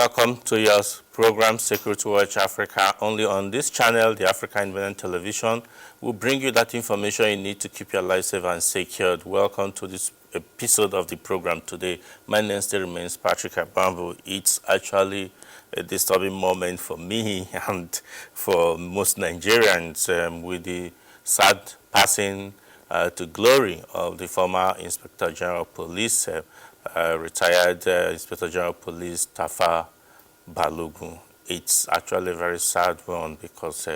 welcome to your program, Security Watch Africa. Only on this channel, the Africa Independent Television, will bring you that information you need to keep your life safe and secured. Welcome to this episode of the program today. My name still remains Patrick Abambo. It's actually a disturbing moment for me and for most Nigerians with the sad passing to glory of the former Inspector General of Police, retired Inspector General of Police Tafawa Balogun. It's actually a very sad one because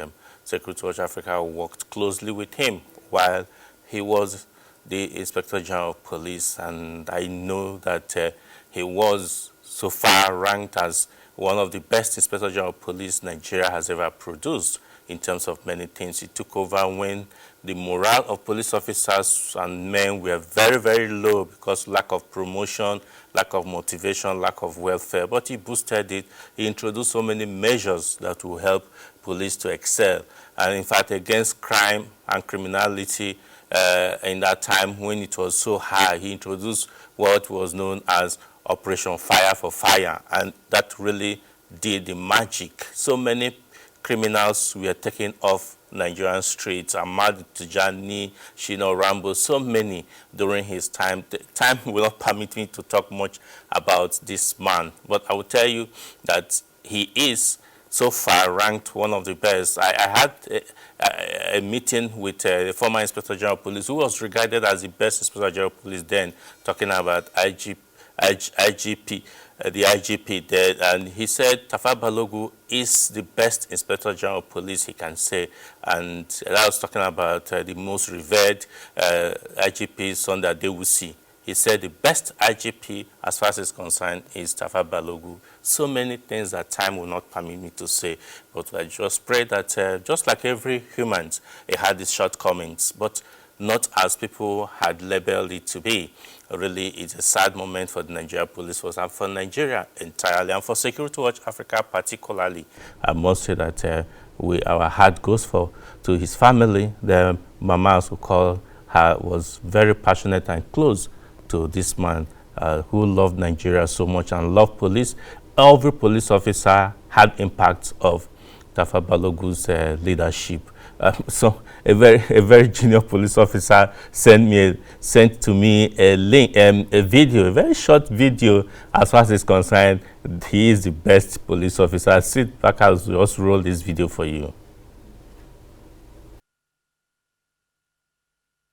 Security Watch Africa worked closely with him while he was the Inspector General of Police, and I know that he was so far ranked as one of the best Inspector General of Police Nigeria has ever produced in terms of many things. He took over when the morale of police officers and men were very, very low because lack of promotion, lack of motivation, lack of welfare. But he boosted it. He introduced so many measures that will help police to excel. And in fact, against crime and criminality in that time when it was so high, he introduced what was known as Operation Fire for Fire. And that really did the magic. So many criminals were taken off Nigerian streets. Ahmad Tijani, Shino Rambo, so many during his time. The time will not permit me to talk much about this man, but I will tell you that he is so far ranked one of the best. I had a meeting with the former Inspector General of Police, who was regarded as the best Inspector General of Police then, talking about the IGP there, and he said Tafawa Balogun is the best Inspector General of Police he can say, and I was talking about the most revered IGP, Sunday Adewusi. He said the best IGP as far as is concerned is Tafawa Balogun. So many things that time will not permit me to say, but I just pray that just like every human, he had his shortcomings, but not as people had labeled it to be. Really, it's a sad moment for the Nigeria Police Force and for Nigeria entirely, and for Security Watch Africa particularly. I must say that our heart goes to his family. The mama, as we call her, was very passionate and close to this man who loved Nigeria so much and loved police. Every police officer had impact of Tafawa Balogun's leadership. So a very junior police officer sent to me a link, a video, a very short video. As far as it's concerned, he is the best police officer. Sit back, I'll just roll this video for you.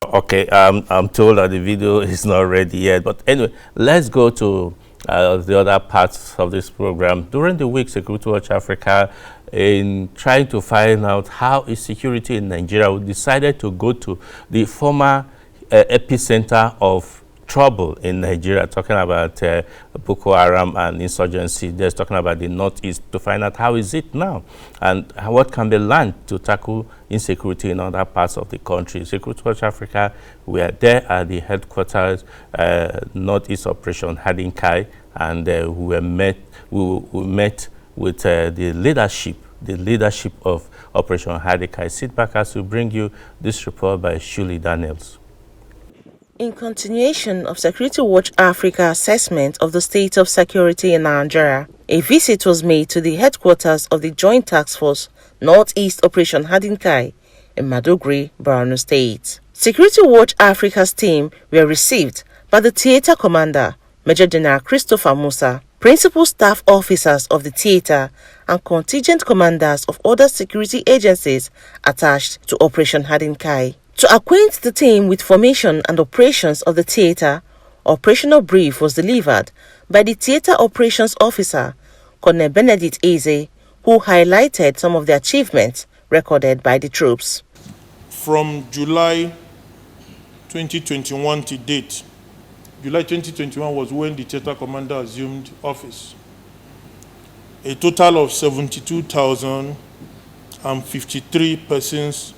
Okay, I'm told that the video is not ready yet, but anyway, let's go to the other parts of this program. During the week, Security Watch Africa, in trying to find out how is security in Nigeria, we decided to go to the former epicenter of trouble in Nigeria, talking about Boko Haram and insurgency. Just talking about the Northeast to find out how is it now and what can be learned to tackle insecurity in other parts of the country. Security Watch Africa, we are there at the headquarters, Northeast Operation Hadinkai, and we met with the leadership of Operation Hadinkai. Sit back as we bring you this report by Shuli Daniels. In continuation of Security Watch Africa assessment of the state of security in Nigeria, a visit was made to the headquarters of the Joint Task Force Northeast Operation Hadinkai in Maiduguri, Borno State. Security Watch Africa's team were received by the theater commander, Major General Christopher Musa, principal staff officers of the theater, and contingent commanders of other security agencies attached to Operation Hadinkai. To acquaint the team with formation and operations of the theater, operational brief was delivered by the theater operations officer, Colonel Benedict Eze, who highlighted some of the achievements recorded by the troops. From July 2021 to date, July 2021 was when the theater commander assumed office. A total of 72,053 persons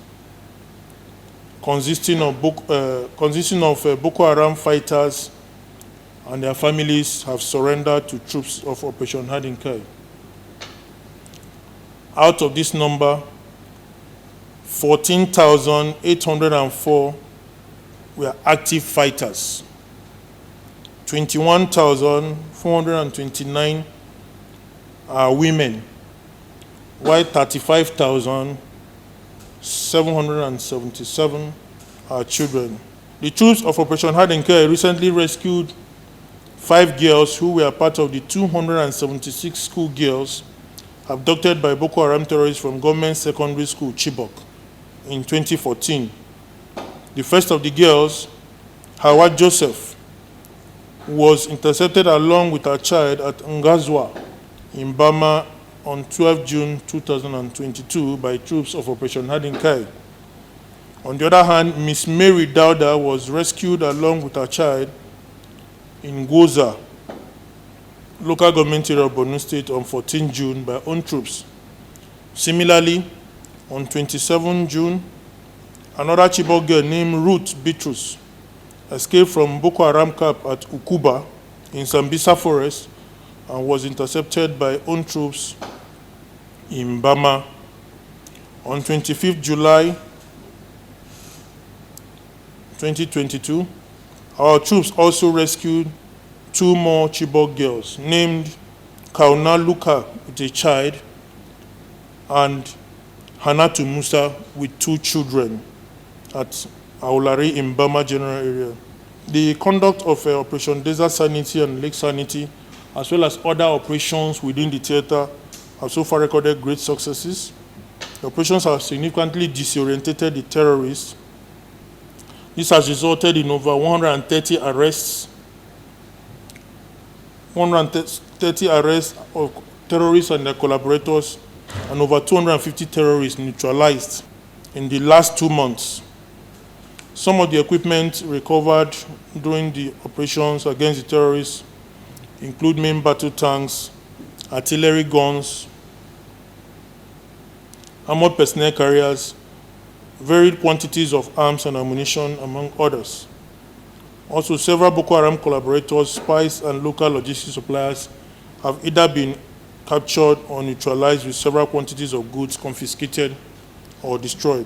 consisting of Boko Haram fighters and their families have surrendered to troops of Operation Hadinkai. Out of this number, 14,804 were active fighters. 21,429 are women, while 35,777 are children. The troops of Operation Hardenker recently rescued 5 girls who were part of the 276 school girls abducted by Boko Haram terrorists from Government Secondary School, Chibok, in 2014. The first of the girls, Hawa Joseph, was intercepted along with her child at Ngazwa in Bama on 12 June 2022 by troops of Operation Hadinkai. On the other hand, Miss Mary Dauda was rescued along with her child in Goza, local government area of Borno State, on 14 June by own troops. Similarly, on 27 June, another Chibok girl named Ruth Bitrus escaped from Boko Haram camp at Ukuba in Sambisa Forest and was intercepted by own troops in Bama. On 25 July 2022, our troops also rescued 2 more Chibok girls named Kauna Luka with a child and Hanatu Musa with 2 children at Aulari in Bama general area. The conduct of Operation Desert Sanity and Lake Sanity, as well as other operations within the theater, have so far recorded great successes. The operations have significantly disorientated the terrorists. This has resulted in over 130 arrests of terrorists and their collaborators, and over 250 terrorists neutralized in the last 2 months. Some of the equipment recovered during the operations against the terrorists include main battle tanks, artillery guns, armored personnel carriers, varied quantities of arms and ammunition, among others. Also, several Boko Haram collaborators, spies, and local logistics suppliers have either been captured or neutralized, with several quantities of goods confiscated or destroyed.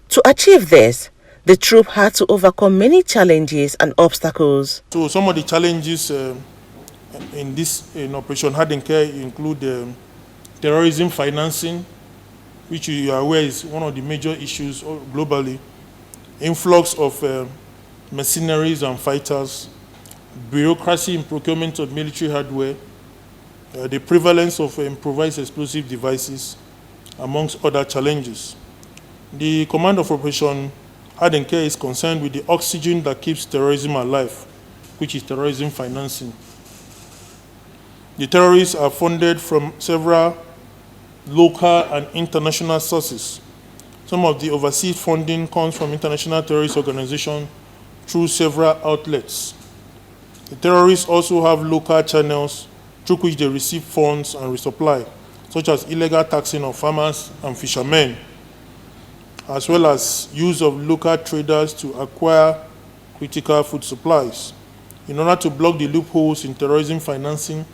To achieve this, the troop had to overcome many challenges and obstacles. So some of the challenges in Operation Hardenker include terrorism financing, which you are aware is one of the major issues globally, influx of mercenaries and fighters, bureaucracy in procurement of military hardware, the prevalence of improvised explosive devices, amongst other challenges. The command of Operation Hardenker is concerned with the oxygen that keeps terrorism alive, which is terrorism financing. The terrorists are funded from several local and international sources. Some of the overseas funding comes from international terrorist organizations through several outlets. The terrorists also have local channels through which they receive funds and resupply, such as illegal taxing of farmers and fishermen, as well as use of local traders to acquire critical food supplies. In order to block the loopholes in terrorism financing,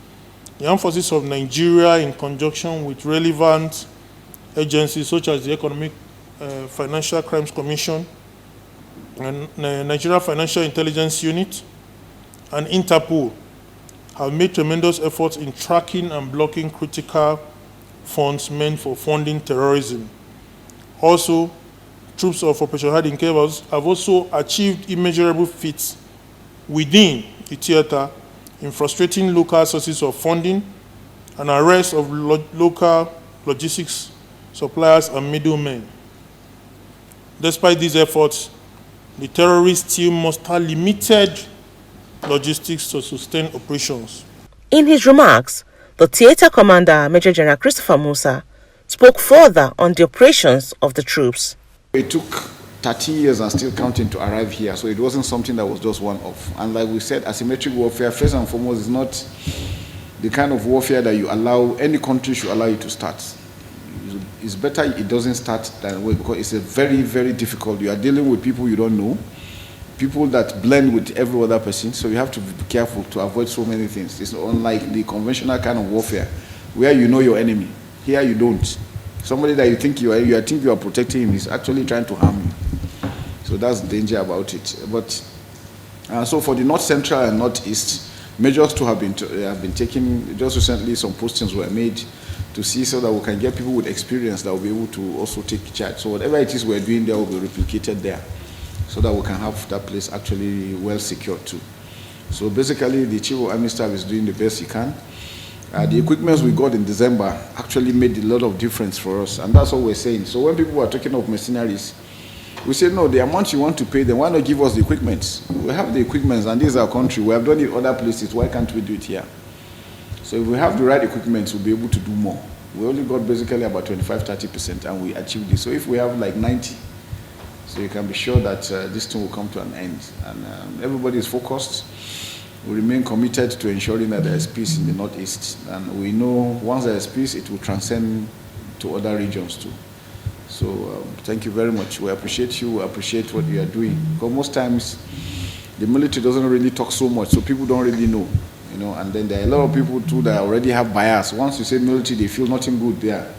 the Armed Forces of Nigeria, in conjunction with relevant agencies such as the Economic Financial Crimes Commission and Nigeria Financial Intelligence Unit and Interpol, have made tremendous efforts in tracking and blocking critical funds meant for funding terrorism. Also, troops of Operation Hardenker have also achieved immeasurable feats within the theater in frustrating local sources of funding and arrest of local logistics suppliers and middlemen. Despite these efforts, the terrorists still muster limited logistics to sustain operations. In his remarks, the theater commander, Major General Christopher Musa, spoke further on the operations of the troops. It took 30 years and still counting to arrive here, so it wasn't something that was just one-off. And like we said, asymmetric warfare, first and foremost, is not the kind of warfare that you allow, any country should allow you to start. It's better it doesn't start that way, because it's a very, very difficult. You are dealing with people you don't know, people that blend with every other person, so you have to be careful to avoid so many things. It's unlike the conventional kind of warfare, where you know your enemy. Here you don't. Somebody that you think you are protecting him is actually trying to harm you. So that's the danger about it. But so for the North Central and Northeast, Measures to have been taken. Just recently, some postings were made to see so that we can get people with experience that will be able to also take charge. So whatever it is we're doing there will be replicated there, so that we can have that place actually well secured too. So basically, the Chief of Army Staff is doing the best he can. The equipment we got in December actually made a lot of difference for us, and that's what we're saying. So when people are talking of mercenaries, we say, no, the amount you want to pay them, why not give us the equipment? We have the equipment, and this is our country. We have done it other places. Why can't we do it here? So if we have the right equipment, we'll be able to do more. We only got basically about 25-30%, and we achieved this. So if we have like 90, so you can be sure that this thing will come to an end. And everybody is focused. We remain committed to ensuring that there is peace in the Northeast. And we know once there is peace, it will transcend to other regions too. So thank you very much. We appreciate you. We appreciate what you are doing. Because most times, the military doesn't really talk so much, so people don't really know. You know, and then there are a lot of people too that already have bias. Once you say military, they feel nothing good there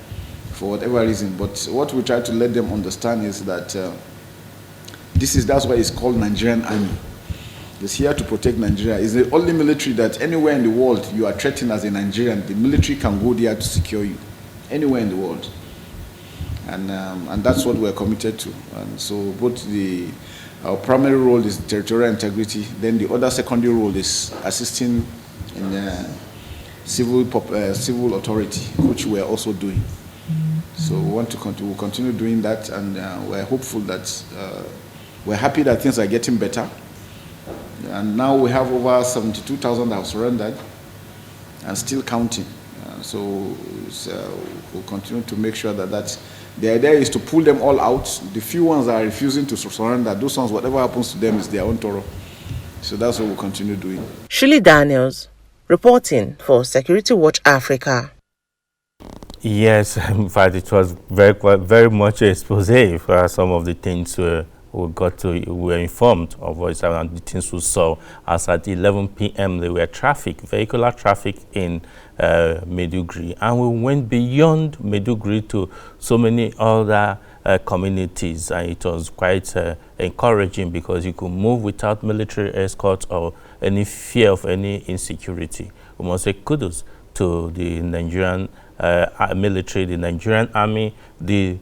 for whatever reason. But what we try to let them understand is that that's why it's called Nigerian Army. It's here to protect Nigeria. It's the only military that anywhere in the world you are threatened as a Nigerian, the military can go there to secure you, anywhere in the world. And that's what we're committed to. And so both our primary role is territorial integrity, then the other secondary role is assisting in civil authority, which we are also doing. So we want to continue doing that, and we're hopeful that we're happy that things are getting better. And now we have over 72,000 that have surrendered and still counting. So we'll continue to make sure that the idea is to pull them all out. The few ones that are refusing to surrender, those ones, whatever happens to them is their own Toro. So that's what we'll continue doing. Shirley Daniels, reporting for Security Watch Africa. Yes, in fact, it was very much an expose for some of the things we were informed of what and the things we saw. As at 11 p.m. there were vehicular traffic in Maiduguri, and we went beyond Maiduguri to so many other communities, and it was quite encouraging because you could move without military escort or any fear of any insecurity. We must say kudos to the Nigerian military, the Nigerian Army. The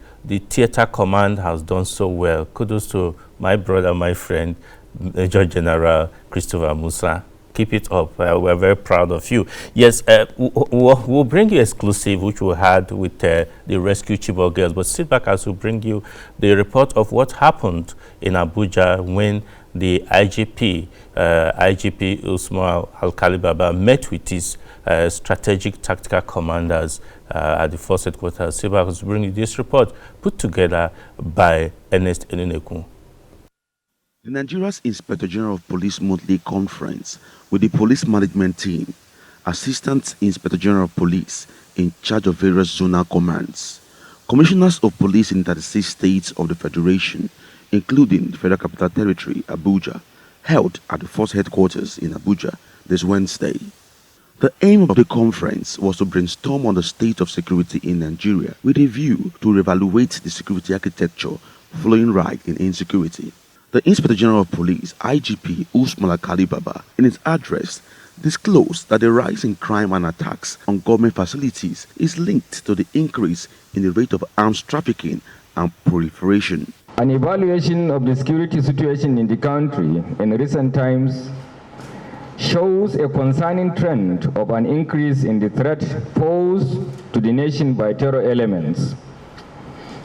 theater command has done so well. Kudos to my brother, my friend, Major General Christopher Musa. Keep it up. We're very proud of you. Yes, we'll bring you exclusive, which we had with the rescue Chibok girls. But sit back as we bring you the report of what happened in Abuja when the IGP Usman Alkali Baba met with his strategic tactical commanders at the force headquarters. Sit back as we bring you this report put together by Ernest Enunekun. The Nigeria's Inspector General of Police monthly conference with the police management team, Assistant Inspector General of Police in charge of various zonal commands, commissioners of police in 36 states of the Federation, including the Federal Capital Territory, Abuja, held at the force headquarters in Abuja this Wednesday. The aim of the conference was to brainstorm on the state of security in Nigeria with a view to reevaluate the security architecture following rise in insecurity. The Inspector General of Police, IGP Usman Alkali Baba, in his address, disclosed that the rise in crime and attacks on government facilities is linked to the increase in the rate of arms trafficking and proliferation. An evaluation of the security situation in the country in recent times shows a concerning trend of an increase in the threat posed to the nation by terror elements,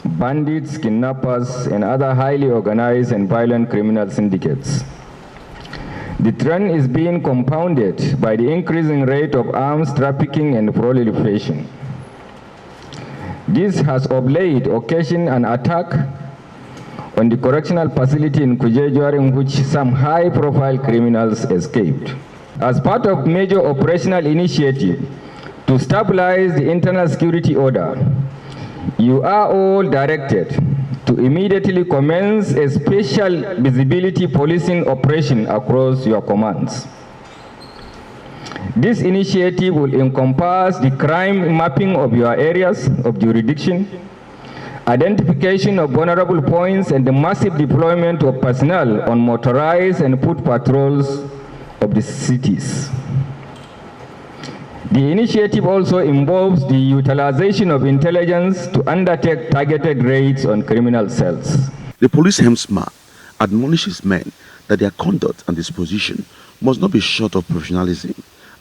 bandits, kidnappers, and other highly organized and violent criminal syndicates. The trend is being compounded by the increasing rate of arms trafficking and proliferation. This has of late occasioned an attack on the correctional facility in Kuje, during which some high-profile criminals escaped. As part of major operational initiative to stabilize the internal security order, you are all directed to immediately commence a special visibility policing operation across your commands. This initiative will encompass the crime mapping of your areas of jurisdiction, identification of vulnerable points, and the massive deployment of personnel on motorized and foot patrols of the cities. The initiative also involves the utilization of intelligence to undertake targeted raids on criminal cells. The police helmsman admonishes men that their conduct and disposition must not be short of professionalism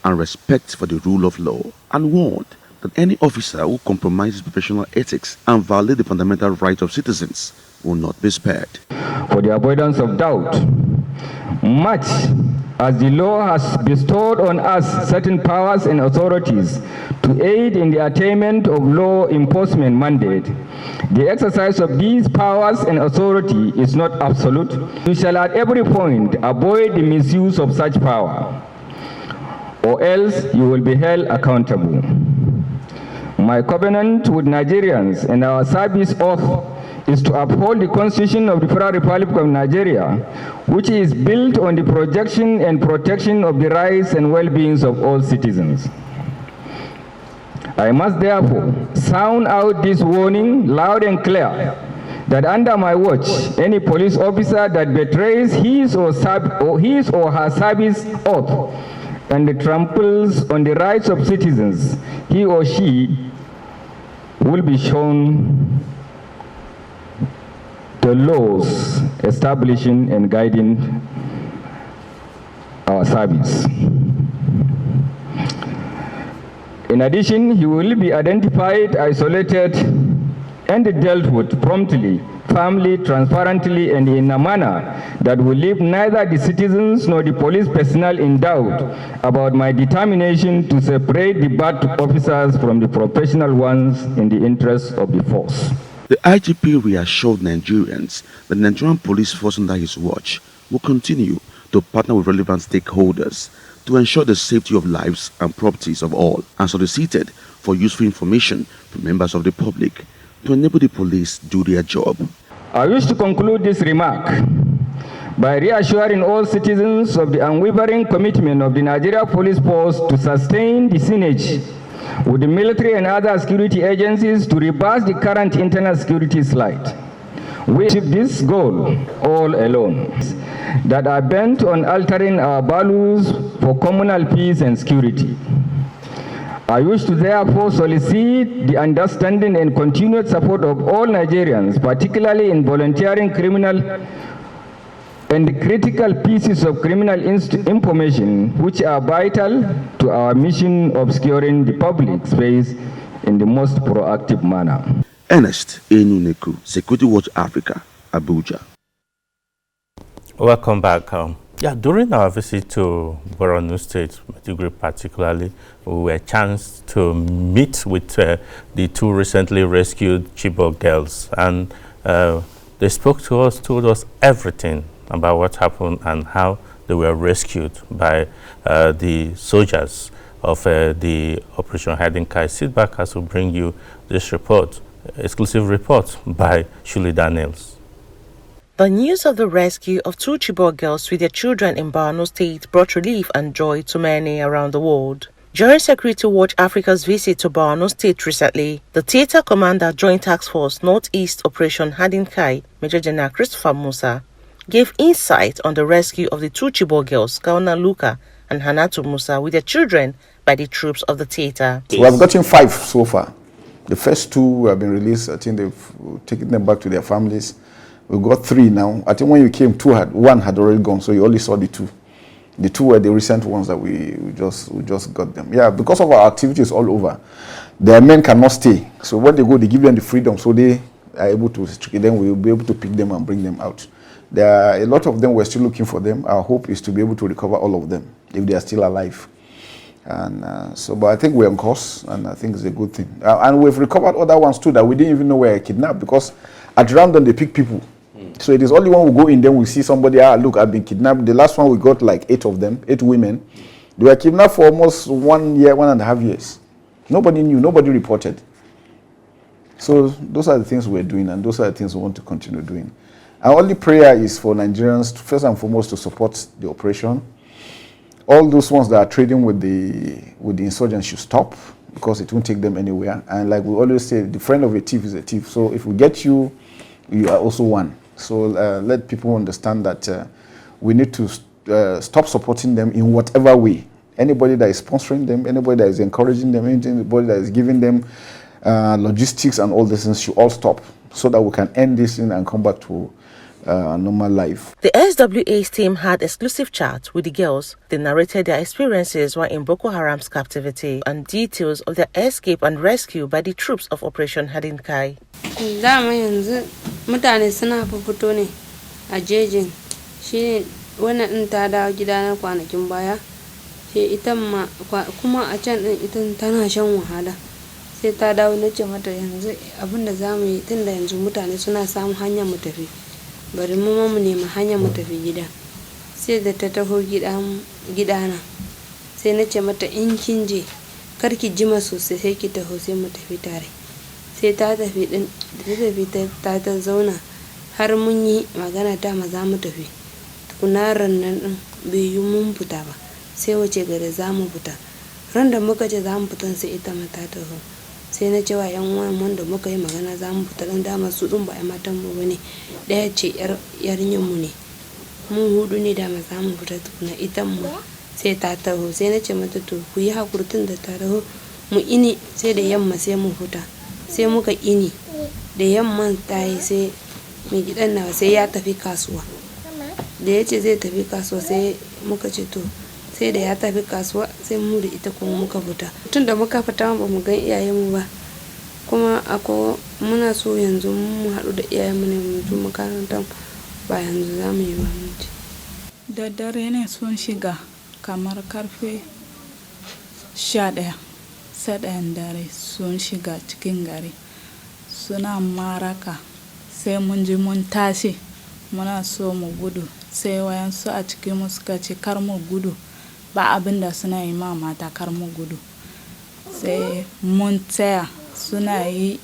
and respect for the rule of law, and warned that any officer who compromises professional ethics and violates the fundamental rights of citizens will not be spared. For the avoidance of doubt, much as the law has bestowed on us certain powers and authorities to aid in the attainment of law enforcement mandate, the exercise of these powers and authority is not absolute. We shall at every point avoid the misuse of such power, or else you will be held accountable. My covenant with Nigerians and our service oath is to uphold the Constitution of the Federal Republic of Nigeria, which is built on the protection and protection of the rights and well-being of all citizens. I must therefore sound out this warning loud and clear that under my watch, any police officer that betrays his or her service oath and tramples on the rights of citizens, he or she will be shown the laws establishing and guiding our service. In addition, he will be identified, isolated, and dealt with promptly, firmly, transparently, and in a manner that will leave neither the citizens nor the police personnel in doubt about my determination to separate the bad officers from the professional ones in the interest of the force. The IGP reassured Nigerians that the Nigerian police force under his watch will continue to partner with relevant stakeholders to ensure the safety of lives and properties of all, and solicited for useful information from members of the public to enable the police do their job. I wish to conclude this remark by reassuring all citizens of the unwavering commitment of the Nigeria Police Force to sustain the synergy with the military and other security agencies to reverse the current internal security slide. We achieve this goal all alone, that are bent on altering our values for communal peace and security. I wish to therefore solicit the understanding and continued support of all Nigerians, particularly in volunteering criminal and critical pieces of criminal information which are vital to our mission of securing the public space in the most proactive manner. Ernest Enuneku, Security Watch Africa, Abuja. Welcome back. During our visit to Borno State, Maiduguri particularly, we were chanced to meet with the two recently rescued Chibok girls, and they spoke to us, told us everything about what happened and how they were rescued by the soldiers of the Operation Hiding Kai. Sit back as we bring you this report, exclusive report by Shuli Daniels. The news of the rescue of two Chibok girls with their children in Borno State brought relief and joy to many around the world. During Security Watch Africa's visit to Borno State recently, the Theater Commander Joint Task Force Northeast Operation Hiding Kai, Major General Christopher Musa, gave insight on the rescue of the two Chibok girls, Kauna Luka and Hanatu Musa, with their children by the troops of the theater. We have gotten 5 so far. The first 2 have been released. I think they've taken them back to their families. We've got 3 now. I think when you came, 1 had already gone, so you only saw the 2. The 2 were the recent ones that we just got them. Yeah, because of our activities all over, their men cannot stay. So when they go, they give them the freedom, so they are able to. Then we will be able to pick them and bring them out. There are a lot of them. We're still looking for them. Our hope is to be able to recover all of them if they are still alive. And but I think we're on course, and I think it's a good thing. And we've recovered other ones too that we didn't even know were kidnapped, because at random they pick people. So it is only when we go in, then we see somebody, look, I've been kidnapped. The last one we got like 8 of them, 8 women. They were kidnapped for almost 1 year, 1.5 years. Nobody knew, nobody reported. So those are the things we're doing, and those are the things we want to continue doing. Our only prayer is for Nigerians, first and foremost, to support the operation. All those ones that are trading with the insurgents should stop, because it won't take them anywhere. And like we always say, the friend of a thief is a thief. So if we get you, you are also one. So let people understand that we need to stop supporting them in whatever way. Anybody that is sponsoring them, anybody that is encouraging them, anybody that is giving them logistics and all these things should all stop, so that we can end this thing and come back to normal life. The SWA's team had exclusive chats with the girls. They narrated their experiences while in Boko Haram's captivity and details of their escape and rescue by the troops of Operation Haɗin Kai. Dama yanzu mutane suna fito ne a jejin, shi wannan din ta dawo gida na kwanakin baya, sai ita ma kuma a can din ita tana shan wahala, sai ta dawo nace mata yanzu abinda zamu yi tunda yanzu mutane suna samun hanyar mu tafi, bari mu nemi hanyar mu tafi gida. Sai da ta taho gidana, sai nace mata in kin je kar ki jima sosai sai ki taho sai mu tafi tare. Sai ta tafi din ta zauna har mun yi magana ta ma za mu tafi. Tukunaran nan din bai yi mun fita ba, sai wace gare za mu fita. Ran da muka ce za mu fita sai ita ma ta taho. Sai na ce wa yan uwan wanda muka yi magana za mu fita dan dama su din ba ai matan mu bane, daya ce yarinyan mu ne, mun hudu ne dama za mu fita tukuna ita mu. Sai ta taho, sai na ce mata to ku yi hakuri tun da ta taho mu ini sai da yamma sai mu fita. Sai muka ini da yamman ta yi, sai mai gidan nawa sai ya tafi kasuwa. Da ya ce zai tafi kasuwa sai muka ce to sai da ya tafi kasuwa sai mu da ita kuma muka fita. Tun da muka fita ba mu gan iyayenmu ba, kuma akwai muna so yanzu mu haɗu da iyayenmu ne mu je makarantar, ba yanzu za mu yi ba mu ce. Da dare ne sun shiga kamar karfe 11 sai ɗayan dare sun shiga cikin gari suna maraka, sai mun ji mun tashi muna so mu gudu, sai wayansu a cikin mu suka ce kar mu gudu, ba abin da suna yi ma mata kar mu gudu. Sai mun tsaya suna yi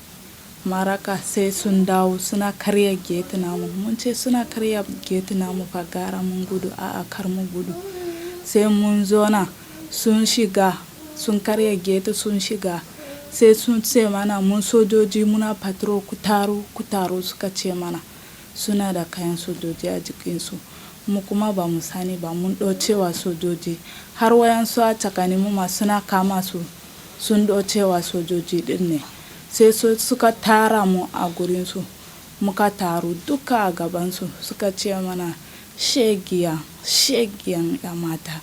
maraka, sai sun dawo suna karya gate namu, mun ce suna karya gate namu fa gara mun gudu, a'a kar mu gudu. Sai mun zo na sun shiga sun karya gate sun shiga, sai sun ce mana mun sojoji muna patrol ku taro suka ce mana suna da kayan sojoji a jikinsu, mu kuma ba mu sani ba, mun cewa sojoji har wayansu a tsakanin mu ma suna kama su sun cewa sojoji din ne. Sai suka tara mu a gurinsu, muka taru duka a gabansu, suka ce mana shegiyan ya mata,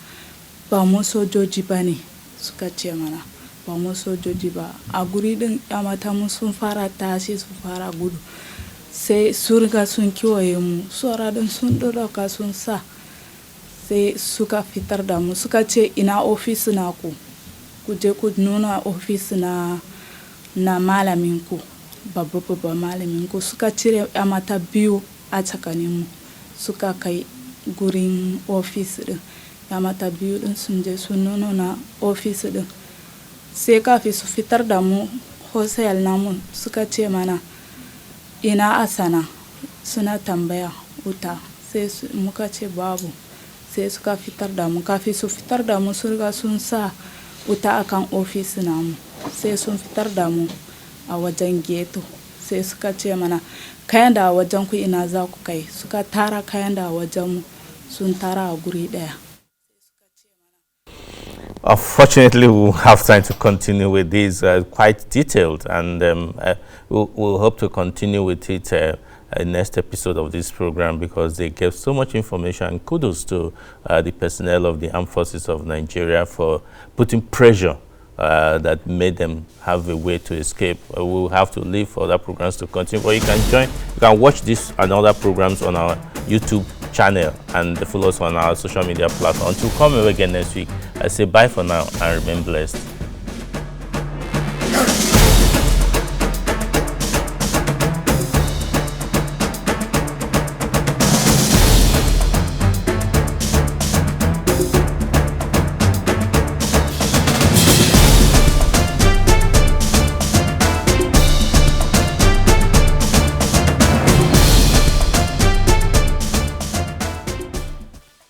ba mu sojoji ba ne, suka ce mana ba mu sojoji ba. A guri din ya mata mun sun fara tashi su fara gudu, sai su riga sun kiwaye mu, sora din sun ɗauka sun sa, sai suka fitar da mu suka ce ina ofis na ku je ku nuna ofis na malamin ku, babba malamin ku. Suka cire ya mata biyu a tsakanin mu suka kai gurin ofis din, ya mata biyu din sun je sun nuna ofis din. Sai kafin su fitar da mu hostel namu suka ce mana ina Asana, suna tambaya wuta, sai muka ce babu. Sai suka fitar da mu, kafin su fitar da mu sun riga sun sa wuta akan ofis namu, sai sun fitar da mu a wajen ghetto. Sai suka ce mana kayan da a wajen ku ina za ku kai, suka tara kayan da a wajen mu sun tara a guri daya. Unfortunately, we'll have time to continue with this, quite detailed, and we'll hope to continue with it in next episode of this program, because they gave so much information. And kudos to the personnel of the Armed Forces of Nigeria for putting pressure that made them have a way to escape. We'll have to leave for other programs to continue, but you can watch this and other programs on our YouTube channel and follow us on our social media platform. Until we come again next week, I say bye for now and remain blessed.